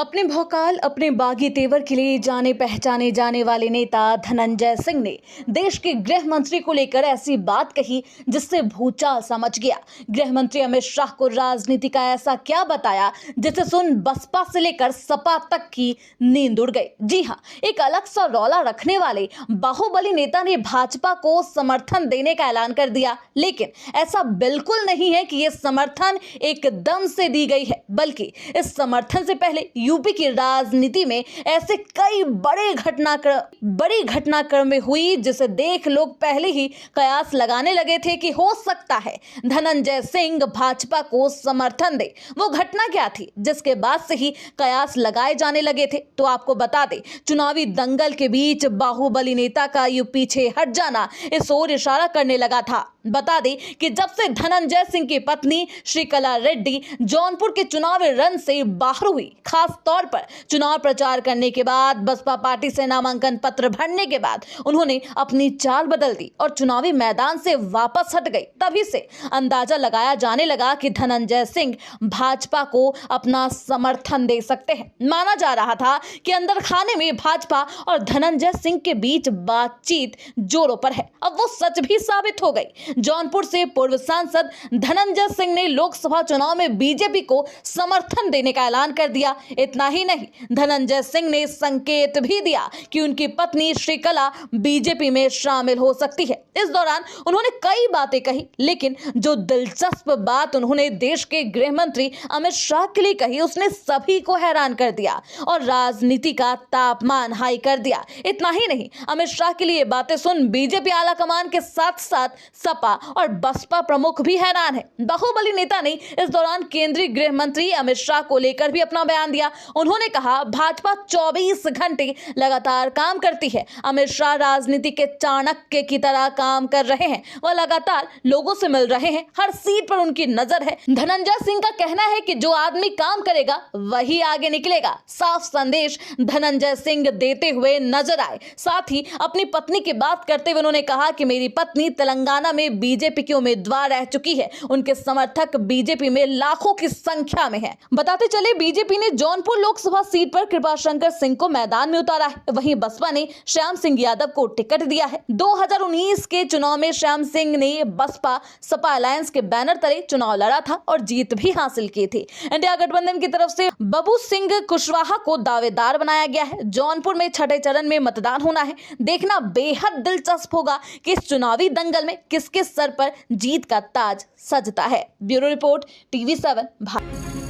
अपने भौकाल, अपने बागी तेवर के लिए जाने पहचाने जाने वाले नेता धनंजय सिंह ने देश के गृह मंत्री को लेकर ऐसी बात कही जिससे भूचाल समझ गया। गृह मंत्री अमित शाह को राजनीति का ऐसा क्या बताया जिसे सुन बसपा से लेकर सपा तक की नींद उड़ गई। जी हां, एक अलग सा रौला रखने वाले बाहुबली नेता ने भाजपा को समर्थन देने का ऐलान कर दिया, लेकिन ऐसा बिल्कुल नहीं है कि यह समर्थन एकदम से दी गई है, बल्कि इस समर्थन से पहले यूपी की राजनीति में ऐसे कई बड़ी घटनाक्रम में हुई जिसे देख लोग पहले ही कयास लगाने लगे थे कि हो सकता है धनंजय सिंह भाजपा को समर्थन दे। वो घटना क्या थी जिसके बाद से ही कयास लगाए जाने लगे थे? तो आपको बता दें, चुनावी दंगल के बीच बाहुबली नेता का यूं पीछे हट जाना इस ओर इशारा करने लगा था। बता दें कि जब से धनंजय सिंह की पत्नी श्रीकला रेड्डी जौनपुर के चुनावी रण से बाहर हुई, खास तौर पर चुनाव प्रचार करने के बाद, बसपा पार्टी से नामांकन पत्र भरने के बाद उन्होंने अपनी चाल बदल दी और चुनावी मैदान से वापस हट गई। तभी से अंदाजा लगाया जाने लगा कि धनंजय सिंह भाजपा को अपना समर्थन दे सकते हैं। माना जा रहा था कि अंदर खाने में भाजपा और धनंजय सिंह के बीच बातचीत जोरों पर है। अब वो सच भी साबित हो गई। जौनपुर से पूर्व सांसद धनंजय सिंह ने लोकसभा चुनाव में बीजेपी को समर्थन देने का ऐलान कर दिया। इतना ही नहीं, धनंजय सिंह ने संकेत भी दिया कि उनकी पत्नी श्रीकला बीजेपी में शामिल हो सकती है। इस दौरान उन्होंने कई बातें कही, लेकिन जो दिलचस्प बात उन्होंने देश के गृह मंत्री अमित शाह के लिए कही, उसने सभी को हैरान कर दिया और राजनीति का तापमान हाई कर दिया। इतना ही नहीं, अमित शाह के लिए बातें सुन बीजेपी आला कमान के साथ साथ सपा और बसपा प्रमुख भी हैरान है। बाहुबली नेता ने इस दौरान केंद्रीय गृह मंत्री अमित शाह को लेकर भी अपना बयान दिया। उन्होंने कहा, भाजपा 24 घंटे लगातार काम करती है। अमित शाह राजनीति के चाणक्य की तरह काम कर रहे हैं। वह लगातार लोगों से मिल रहे हैं, हर सीट पर उनकी नजर है। धनंजय सिंह का कहना है कि जो आदमी काम करेगा वही आगे निकलेगा। साफ संदेश धनंजय सिंह देते हुए नजर आए। साथ ही अपनी पत्नी की बात करते हुए उन्होंने कहा कि मेरी पत्नी तेलंगाना में बीजेपी की उम्मीदवार रह चुकी है। उनके समर्थक बीजेपी में लाखों की संख्या में हैं। बताते चले, बीजेपी ने जौनपुर लोकसभा सीट पर कृपाशंकर सिंह को मैदान में उतारा है। वहीं बसपा ने श्याम सिंह यादव को टिकट दिया है। 2019 के चुनाव में श्याम सिंह ने बसपा सपा अलायंस के बैनर तले चुनाव लड़ा था और जीत भी हासिल की थी। इंडिया गठबंधन की तरफ से बबू सिंह कुशवाहा को दावेदार बनाया गया है। जौनपुर में छठे चरण में मतदान होना है। देखना बेहद दिलचस्प होगा कि इस चुनावी दंगल में किसके सर पर जीत का ताज सजता है। Bureau report, TV7 Bharat.